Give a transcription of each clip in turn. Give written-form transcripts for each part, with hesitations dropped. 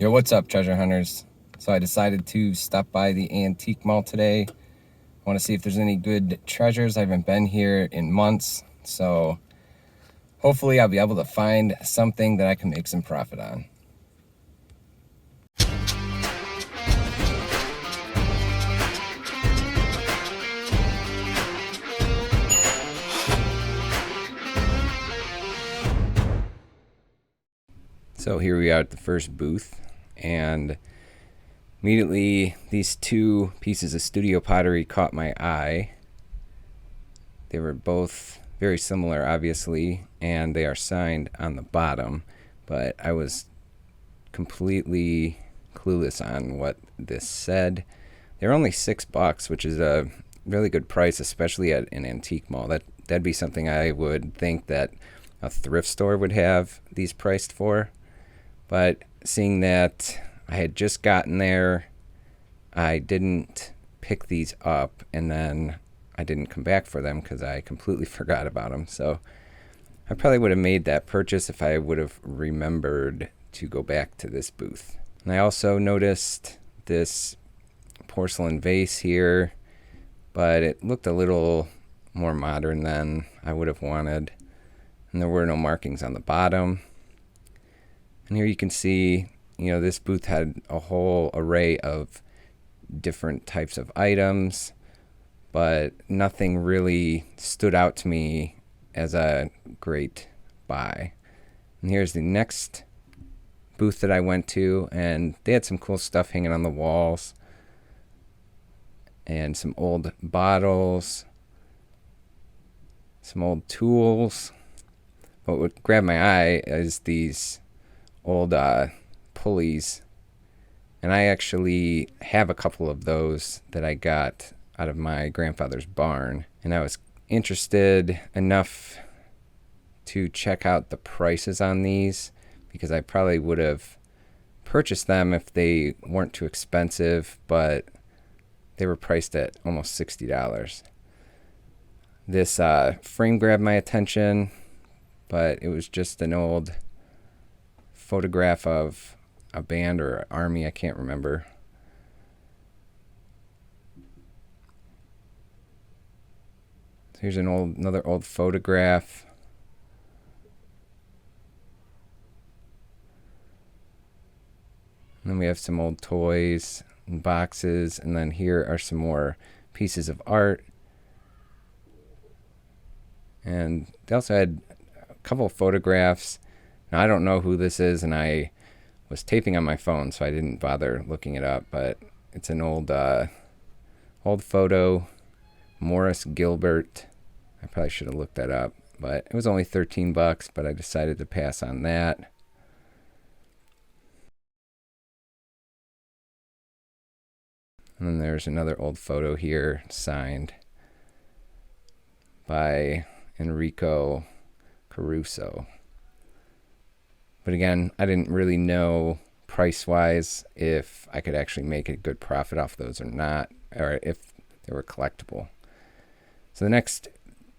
Yo, what's up, treasure hunters? So I decided to stop by the antique mall today. I want to see if there's any good treasures. I haven't been here in months, so hopefully I'll be able to find something that I can make some profit on. So here we are at the first booth, and immediately these two pieces of studio pottery caught my eye. They were both very similar, obviously, and they are signed on the bottom, but I was completely clueless on what this said. They're only $6, which is a really good price, especially at an antique mall. That'd be something I would think that a thrift store would have these priced for. But seeing that I had just gotten there, I didn't pick these up, and then I didn't come back for them because I completely forgot about them. So I probably would have made that purchase if I would have remembered to go back to this booth. And I also noticed this porcelain vase here, but it looked a little more modern than I would have wanted. And there were no markings on the bottom. And here you can see, this booth had a whole array of different types of items, but nothing really stood out to me as a great buy. And here's the next booth that I went to, and they had some cool stuff hanging on the walls and some old bottles, some old tools. But what grabbed my eye is these old pulleys, and I actually have a couple of those that I got out of my grandfather's barn, and I was interested enough to check out the prices on these because I probably would have purchased them if they weren't too expensive, but they were priced at almost $60. This frame grabbed my attention, but it was just an old photograph of a band or army, I can't remember. So here's another old photograph. And then we have some old toys and boxes, and then here are some more pieces of art. And they also had a couple of photographs. Now, I don't know who this is, and I was taping on my phone, so I didn't bother looking it up, but it's an old photo. Morris Gilbert. I probably should have looked that up, but it was only $13, but I decided to pass on that. And then there's another old photo here, signed by Enrico Caruso. But again, I didn't really know price-wise if I could actually make a good profit off those or not, or if they were collectible. So the next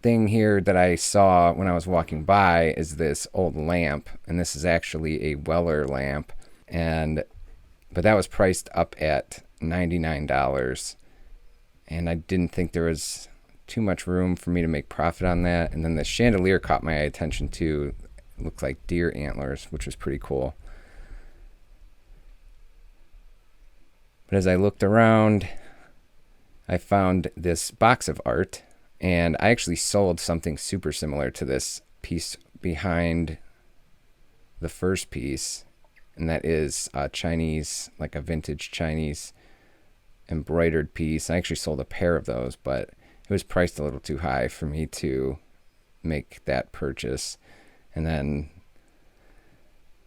thing here that I saw when I was walking by is this old lamp, and this is actually a Weller lamp, but that was priced up at $99, and I didn't think there was too much room for me to make profit on that. And then the chandelier caught my attention too. It looked like deer antlers, which was pretty cool. But as I looked around, I found this box of art, and I actually sold something super similar to this piece behind the first piece, and that is a Chinese, like a vintage Chinese embroidered piece. I actually sold a pair of those, but it was priced a little too high for me to make that purchase. And then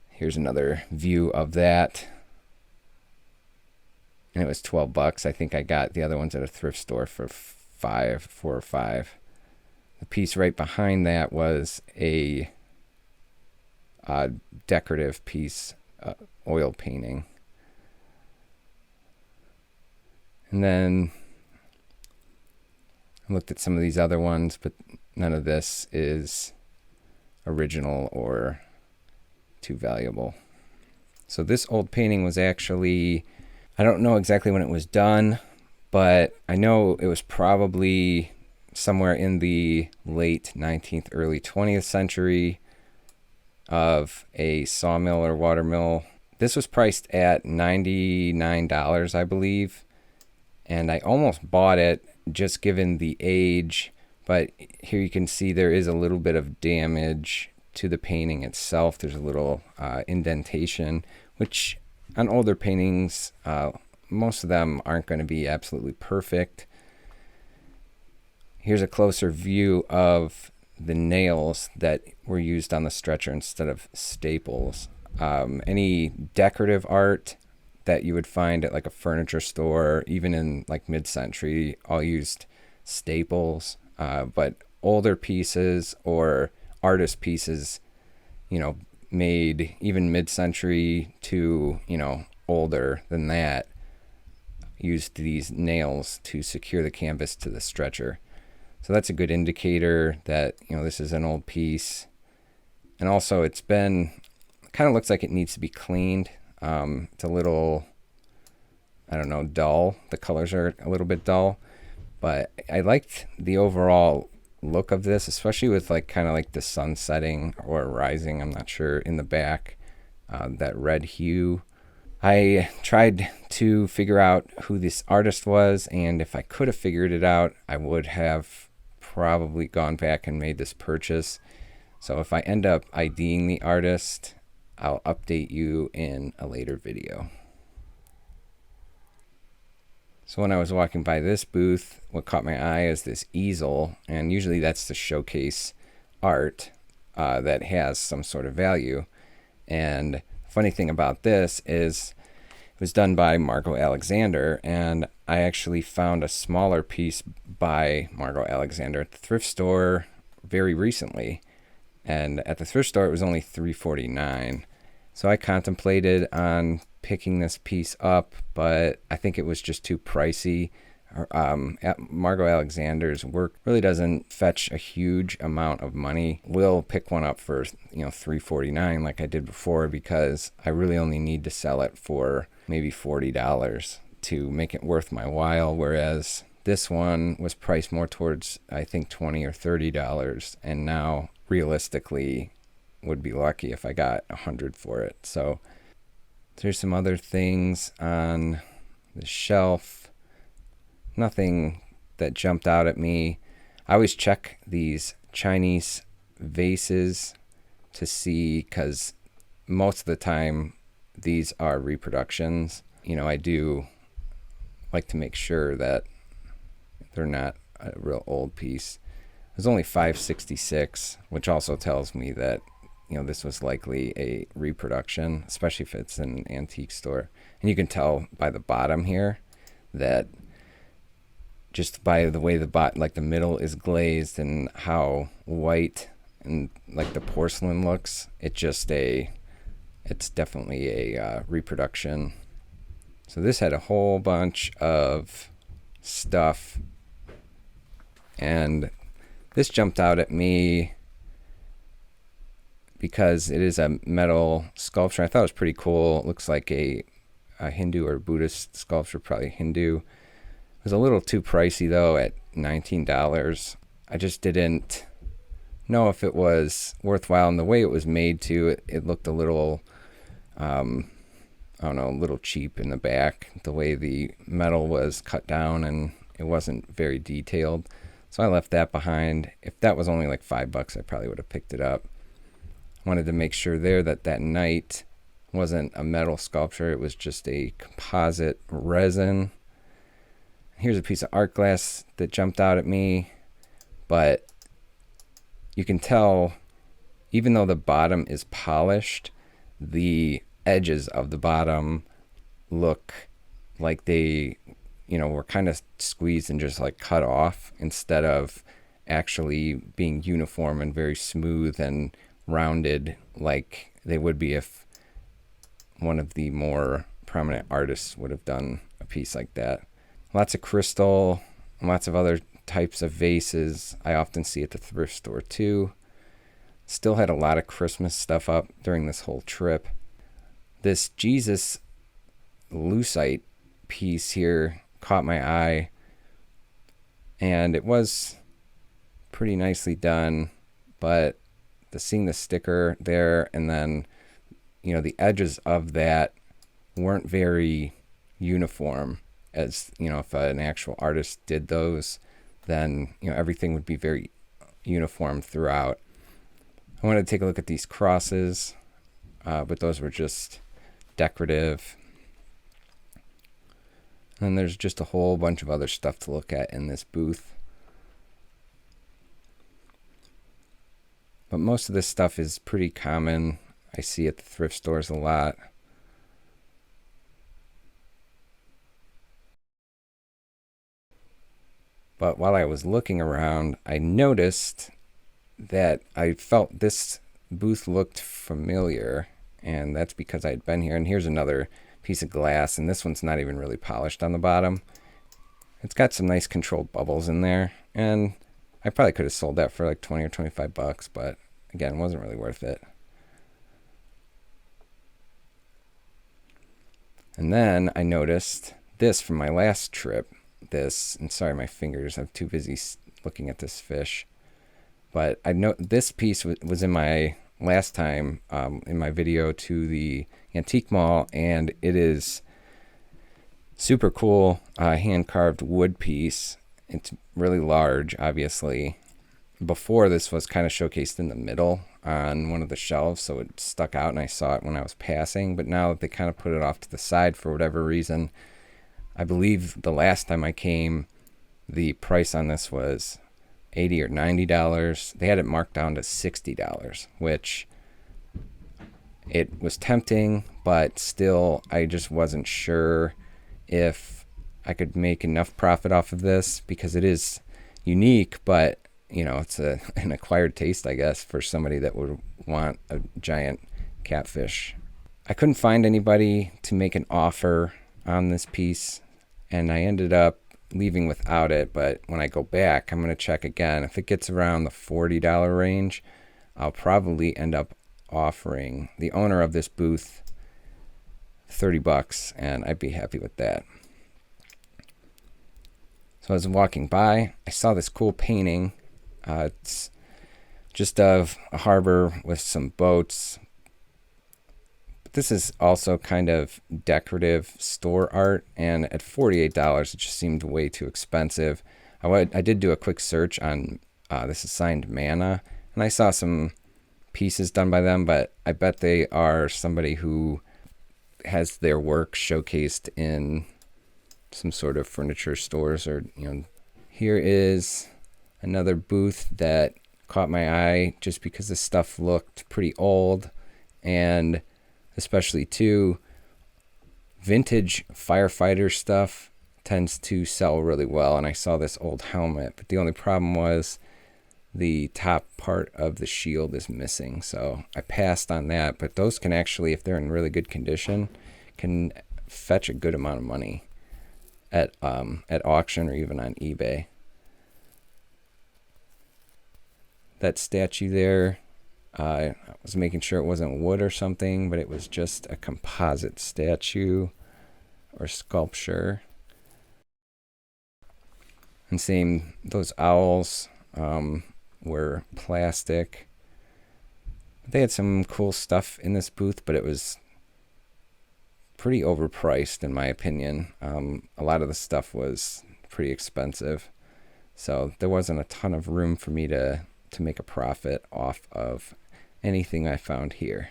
here's another view of that, and it was $12. I think I got the other ones at a thrift store for $4 or $5. The piece right behind that was a decorative piece, oil painting. And then I looked at some of these other ones, but none of this is original or too valuable. So this old painting was actually, I don't know exactly when it was done, but I know it was probably somewhere in the late 19th, early 20th century of a sawmill or watermill. This was priced at $99, I believe, and I almost bought it just given the age, but here you can see there is a little bit of damage to the painting itself. There's a little indentation, which on older paintings, most of them aren't going to be absolutely perfect. Here's a closer view of the nails that were used on the stretcher instead of staples. Any decorative art that you would find at like a furniture store, even in like mid-century, all used staples. But older pieces or artist pieces, made even mid-century to, older than that, used these nails to secure the canvas to the stretcher. So that's a good indicator that, this is an old piece. And also it's kind of looks like it needs to be cleaned. It's a little, I don't know, dull. The colors are a little bit dull, but I liked the overall look of this, especially with kind of the sun setting or rising, I'm not sure, in the back, that red hue. I tried to figure out who this artist was, and if I could have figured it out, I would have probably gone back and made this purchase. So if I end up IDing the artist, I'll update you in a later video. So when I was walking by this booth, what caught my eye is this easel, and usually that's to showcase art that has some sort of value. And the funny thing about this is it was done by Margot Alexander, and I actually found a smaller piece by Margot Alexander at the thrift store very recently. And at the thrift store, it was only $3.49. So I contemplated on picking this piece up, but I think it was just too pricey. Margot Alexander's work really doesn't fetch a huge amount of money. We'll pick one up for $3.49 like I did before, because I really only need to sell it for maybe $40 to make it worth my while, whereas this one was priced more towards, I think, $20 or $30, and now realistically would be lucky if I got $100 for it. So there's some other things on the shelf. Nothing that jumped out at me. I always check these Chinese vases to see, because most of the time these are reproductions. I do like to make sure that they're not a real old piece. It was only $5.66, which also tells me that this was likely a reproduction, especially if it's an antique store. And you can tell by the bottom here that just by the way the middle is glazed and how white and the porcelain looks, it's definitely a reproduction. So this had a whole bunch of stuff, and this jumped out at me because it is a metal sculpture. I thought it was pretty cool. It looks like a Hindu or Buddhist sculpture, probably Hindu. It was a little too pricey though at $19. I just didn't know if it was worthwhile, and the way it was made too, it looked a little, I don't know, a little cheap in the back. The way the metal was cut down, and it wasn't very detailed. So I left that behind. If that was only $5, I probably would have picked it up. Wanted to make sure there that knight wasn't a metal sculpture. It was just a composite resin. Here's a piece of art glass that jumped out at me, but you can tell, even though the bottom is polished, the edges of the bottom look like they, were kind of squeezed and just cut off, instead of actually being uniform and very smooth and rounded like they would be if one of the more prominent artists would have done a piece like that. Lots of crystal, lots of other types of vases I often see at the thrift store too. Still had a lot of Christmas stuff up during this whole trip. This Jesus lucite piece here caught my eye, and it was pretty nicely done, but seeing the sticker there, and then the edges of that weren't very uniform. As if an actual artist did those, then everything would be very uniform throughout. I wanted to take a look at these crosses, but those were just decorative. And there's just a whole bunch of other stuff to look at in this booth. But most of this stuff is pretty common. I see at the thrift stores a lot. But while I was looking around, I noticed that I felt this booth looked familiar, and that's because I had been here. And here's another piece of glass, and this one's not even really polished on the bottom. It's got some nice controlled bubbles in there, and I probably could have sold that for like 20 or 25 bucks, but again, it wasn't really worth it. And then I noticed this from my last trip. And sorry, my fingers, I'm too busy looking at this fish. But I know this piece was in my last time, in my video to the antique mall, and it is super cool, hand-carved wood piece. It's really large, obviously. Before, this was kind of showcased in the middle on one of the shelves, so it stuck out, and I saw it when I was passing. But now they kind of put it off to the side for whatever reason. I believe the last time I came, the price on this was $80 or $90. They had it marked down to $60, which it was tempting, but still, I just wasn't sure if I could make enough profit off of this, because it is unique, but it's an acquired taste, I guess, for somebody that would want a giant catfish. I couldn't find anybody to make an offer on this piece, and I ended up leaving without it. But when I go back, I'm going to check again. If it gets around the $40 range, I'll probably end up offering the owner of this booth $30, and I'd be happy with that. So I was walking by, I saw this cool painting. It's just of a harbor with some boats. But this is also kind of decorative store art, and at $48, it just seemed way too expensive. I did do a quick search on this is signed Mana, and I saw some pieces done by them, but I bet they are somebody who has their work showcased in some sort of furniture stores, or Here is another booth that caught my eye just because the stuff looked pretty old, and especially too, vintage firefighter stuff tends to sell really well. And I saw this old helmet, but the only problem was the top part of the shield is missing, so I passed on that. But those can actually, if they're in really good condition, can fetch a good amount of money at auction or even on eBay. That statue there, I was making sure it wasn't wood or something, but it was just a composite statue or sculpture. And same, those owls were plastic. They had some cool stuff in this booth, but it was pretty overpriced in my opinion. A lot of the stuff was pretty expensive, so there wasn't a ton of room for me to make a profit off of anything I found here.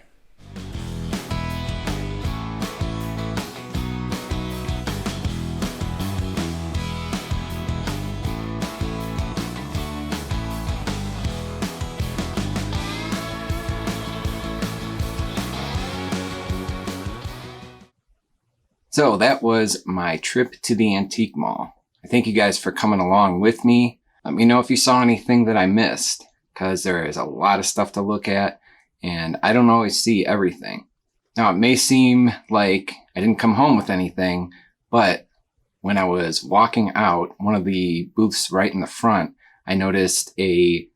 So that was my trip to the antique mall. I thank you guys for coming along with me. Let me know if you saw anything that I missed, because there is a lot of stuff to look at, and I don't always see everything. Now, it may seem like I didn't come home with anything, but when I was walking out, one of the booths right in the front, I noticed a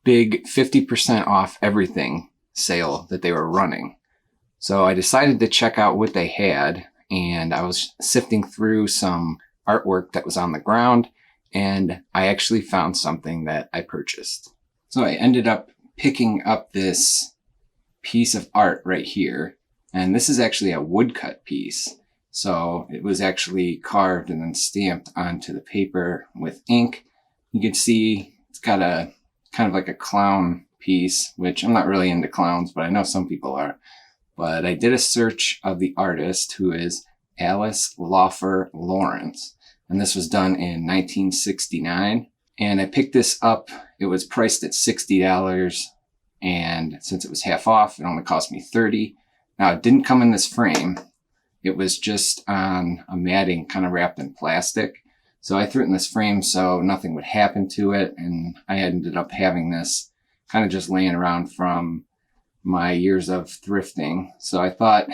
big 50% off everything sale that they were running. So I decided to check out what they had, and I was sifting through some artwork that was on the ground, and I actually found something that I purchased. So I ended up picking up this piece of art right here, and this is actually a woodcut piece. So it was actually carved and then stamped onto the paper with ink. You can see it's got a kind of like a clown piece, which I'm not really into clowns, but I know some people are. But I did a search of the artist, who is Alice Laufer Lawrence, and this was done in 1969. And I picked this up. It was priced at $60, and since it was half off, it only cost me $30. Now, it didn't come in this frame. It was just on a matting kind of wrapped in plastic. So I threw it in this frame so nothing would happen to it, and I ended up having this kind of just laying around from my years of thrifting. So I thought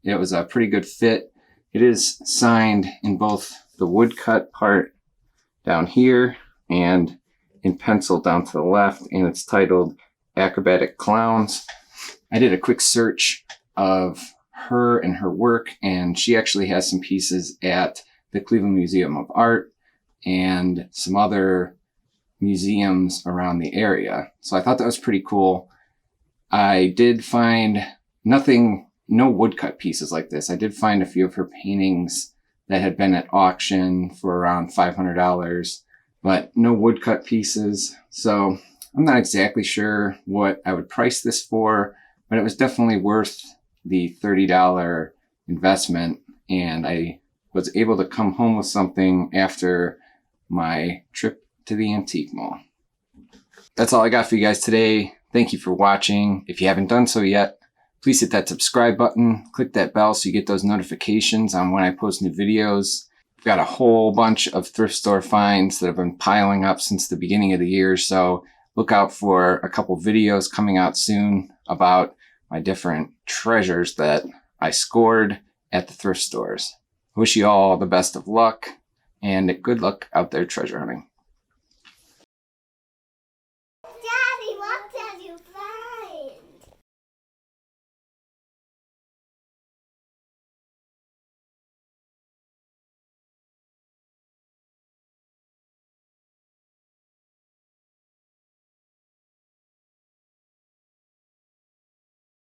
it was a pretty good fit. It is signed in both the woodcut part down here and in pencil down to the left, and it's titled Acrobatic Clowns. I did a quick search of her and her work, and she actually has some pieces at the Cleveland Museum of Art and some other museums around the area. So I thought that was pretty cool. I did find no woodcut pieces like this. I did find a few of her paintings that had been at auction for around $500, but no woodcut pieces. So I'm not exactly sure what I would price this for, but it was definitely worth the $30 investment, and I was able to come home with something after my trip to the antique mall. That's all I got for you guys today. Thank you for watching. If you haven't done so yet, please hit that subscribe button, click that bell so you get those notifications on when I post new videos. I've got a whole bunch of thrift store finds that have been piling up since the beginning of the year, so look out for a couple videos coming out soon about my different treasures that I scored at the thrift stores. I wish you all the best of luck, and good luck out there treasure hunting.